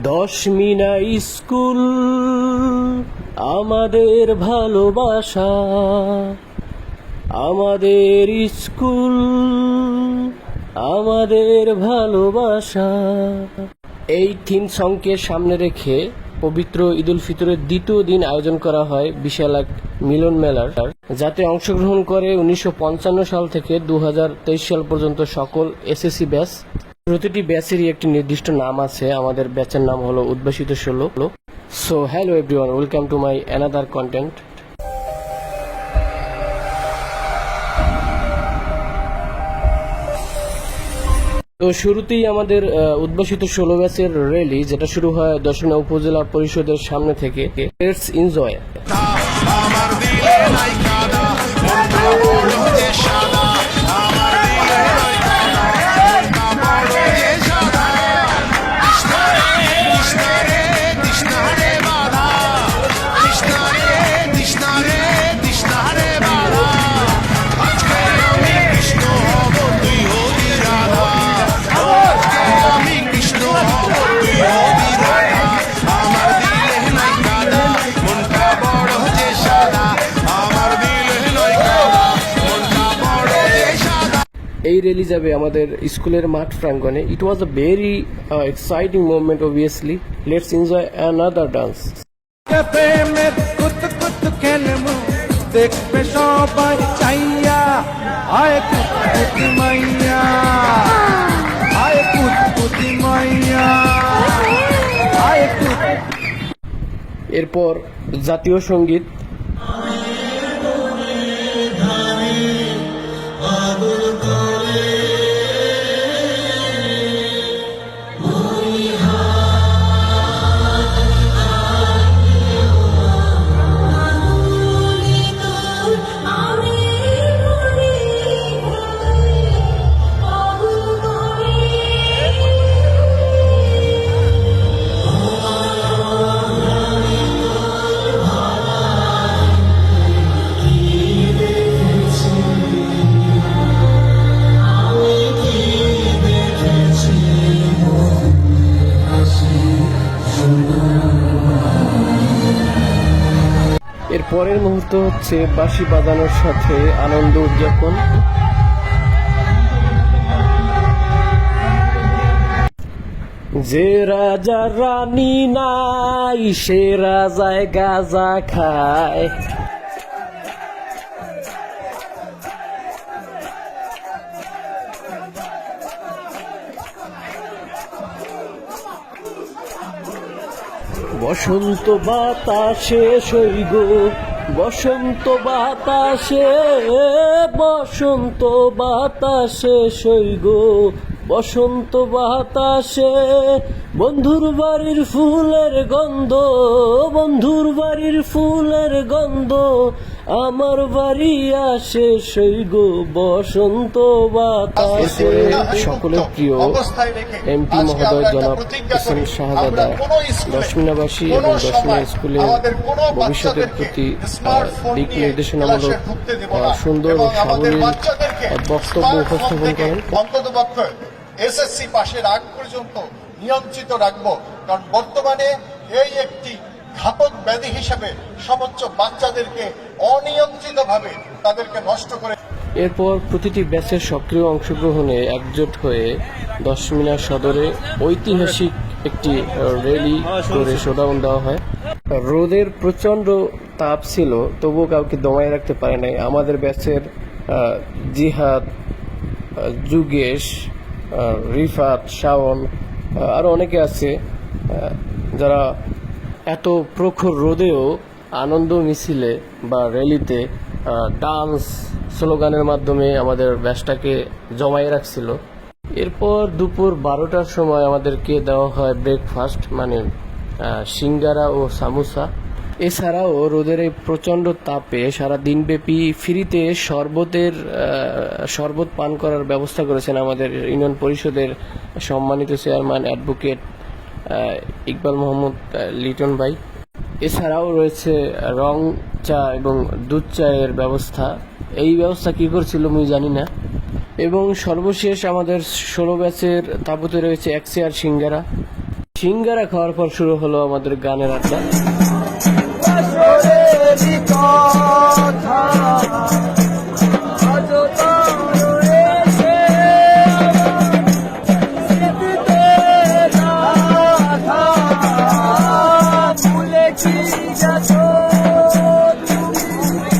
Dashmina school আমাদের ভালোবাসা, আমাদের স্কুল আমাদের ভালোবাসা। এই থিম সংকে সামনে রেখে পবিত্র ঈদ উল ফিতরের দ্বিতীয় দিন আয়োজন করা হয় বিশাল এক মিলন মেলার, যাতে অংশগ্রহণ করে 1955 সাল থেকে 2023 সাল পর্যন্ত সকল এসএসসি ব্যাচ। প্রতিটি ব্যাচেরই একটি নির্দিষ্ট নাম আছে। আমাদের ব্যাচের নাম হলো উদ্ভাসিত 16। So hello everyone, welcome to my another content. তো শুরুতেই আমাদের উদ্ভাসিত 16 ব্যাচের র্যালি, যেটা শুরু হয় দশমিনা উপজেলা পরিষদের সামনে থেকে। Let's enjoy. এই র্যালি যাবে আমাদের স্কুলের মাঠ প্রাঙ্গণে। It was a very exciting moment obviously. Let's enjoy another dance. দেখবে সবাই চাইয়া, আয় কুতকুতি মাইয়া, আয় কুতকুতি মাইয়া, আয় এরপর জাতীয় সঙ্গীত। এর পরের মুহূর্ত হচ্ছে বাঁশি বাজানোর সাথে আনন্দ উদযাপন। যে রাজা রানী নাই, সে রাজায় গাঁজা খায়। বসন্ত বাতাসে সৈগ, বসন্ত বাতাসে, বসন্ত বাতাসে সৈগ, বসন্ত বাতাসে বন্ধুর বাড়ির ফুলের গন্ধ, বন্ধুর বাড়ির ফুলের গন্ধ আমার বাড়ি আসে সৈগ, বসন্ত বাতাসে। সকলের প্রিয় এমপি মহোদয় জনাব হোসেন শাহজাদা দশমিনাবাসী এবং দশমিনা স্কুলের ভবিষ্যতের প্রতি দিক নির্দেশনামূলক সুন্দর ও সাবলীল বক্তব্য উপস্থাপন করেন। এসএসসি পাশের আগ পর্যন্ত নিয়ন্ত্রিত রাখবো, কারণ বর্তমানে এই একটি ঘাতক ব্যাধি হিসেবে সমস্ত বাচ্চাদেরকে অনিয়ন্ত্রিতভাবে তাদেরকে নষ্ট করে। এরপর প্রতিটি ব্যাচের সক্রিয় অংশগ্রহণে একজোট হয়ে দশমিনা সদরে ঐতিহাসিক একটি র্যালি করে শোডাউন দেওয়া হয়। রোদের প্রচন্ড তাপ ছিল, তবুও কাউকে দমায় রাখতে পারে নাই। আমাদের ব্যাচের জিহাদ, যুগেশ, রিফাত, শাওন আরো অনেকে আছে যারা এত প্রখর রোদেও আনন্দ মিছিলে বা র্যালিতে ডান্স স্লোগানের মাধ্যমে আমাদের ব্যাচটাকে জমায়ে রাখছিল। এরপর দুপুর 12টার সময় আমাদেরকে দেওয়া হয় ব্রেকফাস্ট, মানে সিঙ্গারা ও সামোসা। এছাড়াও রোদের এই প্রচণ্ড তাপে সারা দিনব্যাপী ফ্রিতে শরবত পান করার ব্যবস্থা করেছেন আমাদের ইউনিয়ন পরিষদের সম্মানিত চেয়ারম্যান অ্যাডভোকেট ইকবাল মোহাম্মদ লিটন ভাই। এছাড়াও রয়েছে রং চা এবং দুধ চায়ের ব্যবস্থা। এই ব্যবস্থা কি করছিল আমি জানি না। এবং সর্বশেষ আমাদের 16 ব্যাচের তাবুতে রয়েছে এক চেয়ার সিঙ্গারা। সিঙ্গারা খাওয়ার পর শুরু হলো আমাদের গানের আড্ডা। আসরেরই কথা আজ তার এসে স্মৃতিতে গাথা ভুলে কি গেছো তুমি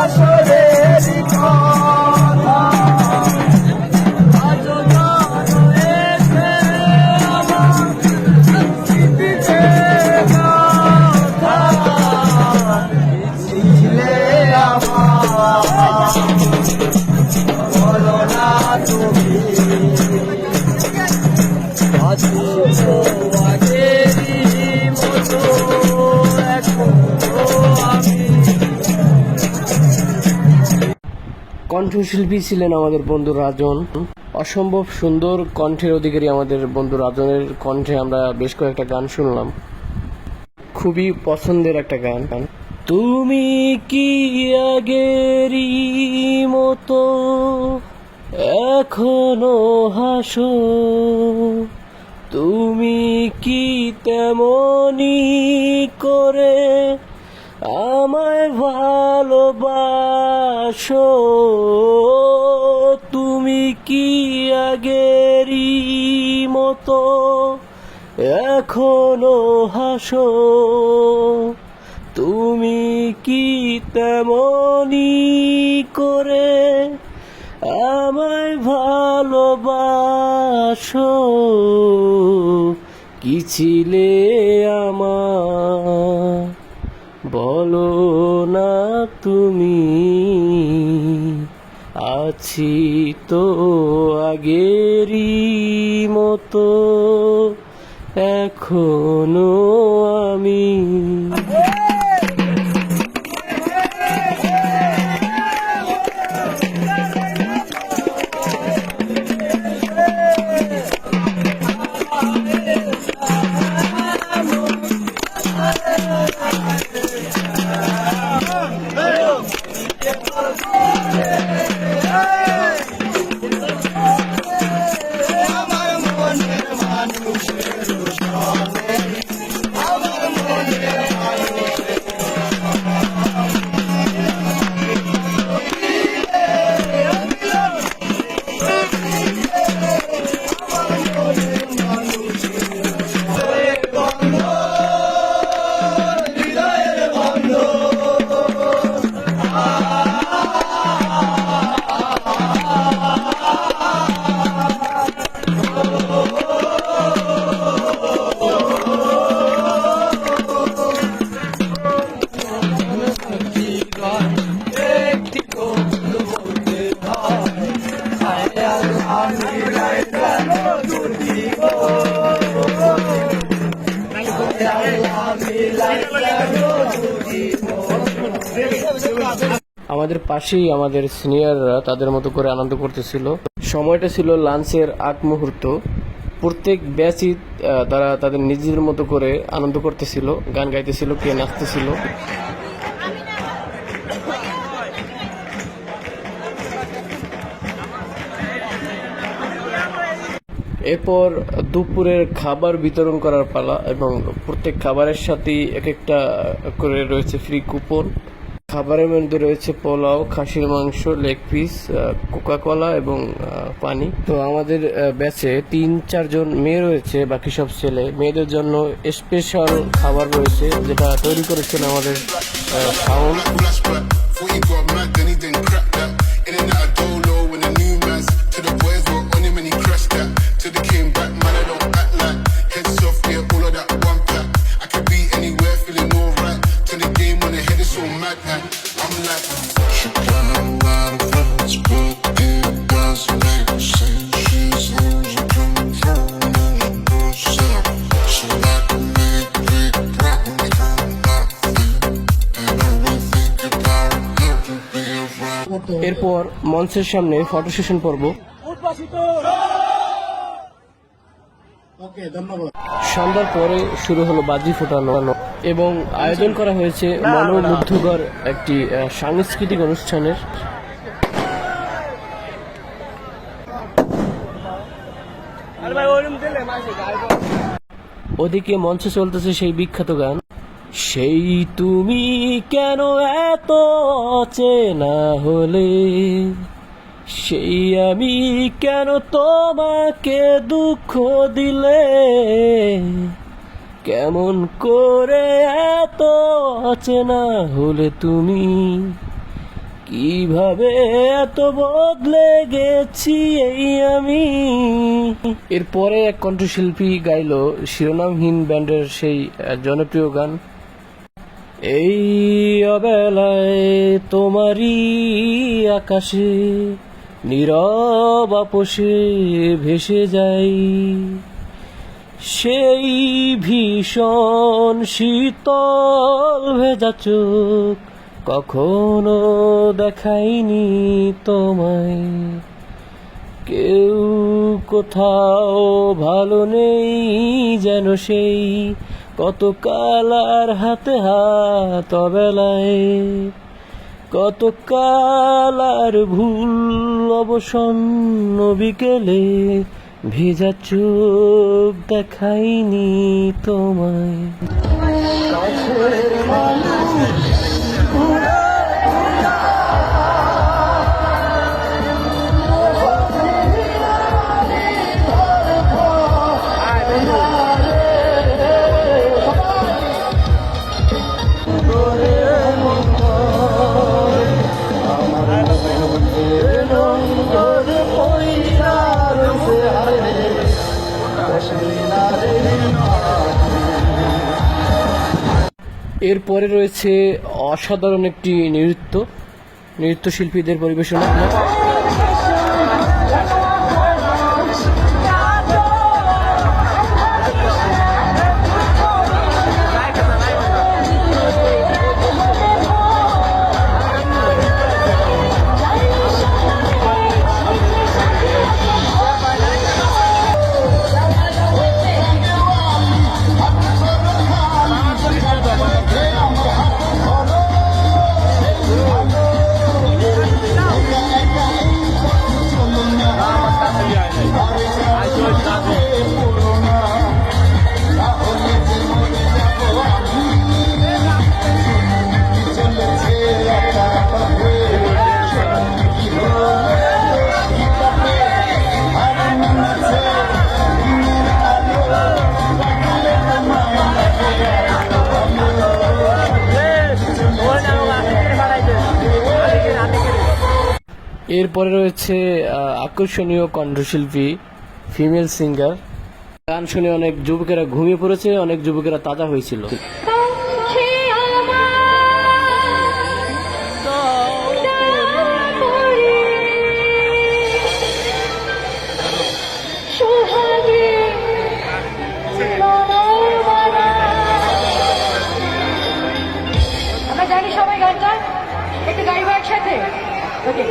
আসরেরই কথা আজ তার এসে স্মৃতিতে গাথা ছিলে আমার বলো না তুমি আছো আগেরই মতো এখনো আমি। কণ্ঠশিল্পী ছিলেন আমাদের বন্ধু রাজন। অসম্ভব সুন্দর কণ্ঠের অধিকারী আমাদের বন্ধু রাজনের কণ্ঠে আমরা বেশ কয়েকটা গান শুনলাম। খুবই পছন্দের একটা গান। তুমি কি আগেরই মতো এখনো হাসো, তুমি কি তেমনি করে আমায় ভালোবাসো, তুমি কি আগেরই মতো এখনো হাসো, তুমি কি তেমনি করে আমায় ভালোবাসো, কি ছিলে আমার বলো না তুমি, আছি তো আগেরই মতো এখনো আমি। আমাদের পাশেই আমাদের সিনিয়ররা তাদের মতো করে আনন্দ করতেছিল। সময়টা ছিল লাঞ্চের আগ মুহূর্ত। প্রত্যেক ব্যাচই তারা তাদের নিজেদের মতো করে আনন্দ করতেছিল, গান গাইতেছিল, কে নাচতেছিল। এরপর দুপুরের খাবার বিতরণ করার পালা, এবং প্রত্যেক খাবারের সাথেই এক একটা করে রয়েছে ফ্রি কুপন। খাবারের মধ্যে রয়েছে পোলাও, খাসির মাংস, লেগ পিস, কোকা-কোলা এবং পানি। তো আমাদের ব্যাচে 3-4 জন মেয়ে রয়েছে, বাকি সব ছেলে। মেয়েদের জন্য স্পেশাল খাবার রয়েছে, যেটা তৈরি করেছেন আমাদের শাওন। এরপর মঞ্চের সামনে ফটো সেশন পর্ব। সন্ধ্যার পরে শুরু হলো বাজি ফোটানো, এবং আয়োজন করা হয়েছে মনোমুগ্ধকর একটি সাংস্কৃতিক অনুষ্ঠানের। ওদিকে মঞ্চে চলতেছে সেই বিখ্যাত গান, সেই তুমি কেন এত অচেনা হলে, সেই আমি কেন তোমাকে দুঃখ দিলে, কেমন করে এত অচেনা হলে তুমি, কিভাবে এত বদলে গেছি এই আমি। এরপরে এক কণ্ঠশিল্পী গাইল শিরোনামহীন ব্যান্ডের সেই জনপ্রিয় গান, এই অবেলায় তোমারই আকাশে নীরব আপোষে ভেসে যাই, সেই ভীষণ শীতল ভেজা চোখ কখনো দেখাইনি তোমায়, কেউ কোথাও ভালো নেই যেন সেই কত কালার হাতে হাত অবেলায়, কত কালার ভুল অবসন্ন বিকেলে ভেজা চোখ দেখাইনি তোমায়। এরপরে রয়েছে অসাধারণ একটি নৃত্যশিল্পীদের পরিবেশনা। এরপরে রয়েছে আকর্ষণীয় কণ্ঠশিল্পী ফিমেল সিঙ্গার। গান শুনে অনেক যুবকেরা ঘুমিয়ে পড়েছে, অনেক যুবকেরা তাজা হয়েছিল। আমরা জানি সবাই গানটা, একটু গাইবো একসাথে। ওকে।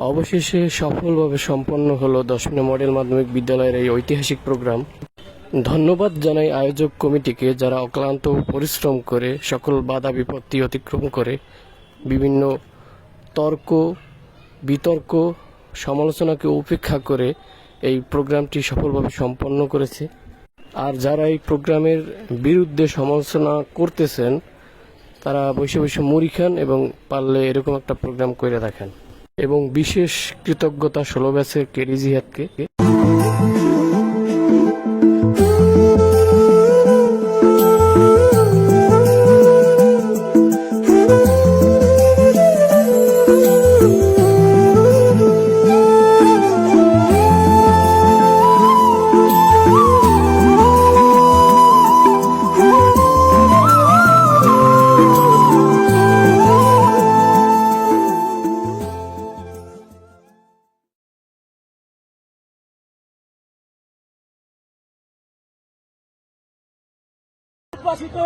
অবশেষে সফলভাবে সম্পন্ন হলো 10 মডেল মাধ্যমিক বিদ্যালয়ের এই ঐতিহাসিক প্রোগ্রাম। ধন্যবাদ জানাই আয়োজক কমিটিকে, যারা অক্লান্ত পরিশ্রম করে সকল বাধা বিপত্তি অতিক্রম করে বিভিন্ন তর্ক বিতর্ক সমালোচনাকে উপেক্ষা করে এই প্রোগ্রামটি সফলভাবে সম্পন্ন করেছে। আর যারা এই প্রোগ্রামের বিরুদ্ধে সমালোচনা করতেছেন তারা বসে বসে মুড়ি খান এবং পারলে এরকম একটা প্রোগ্রাম করে রাখেন। এবং বিশেষ কৃতজ্ঞতা 16 ব্যাচের কেডি জিহাদকে। বাসিত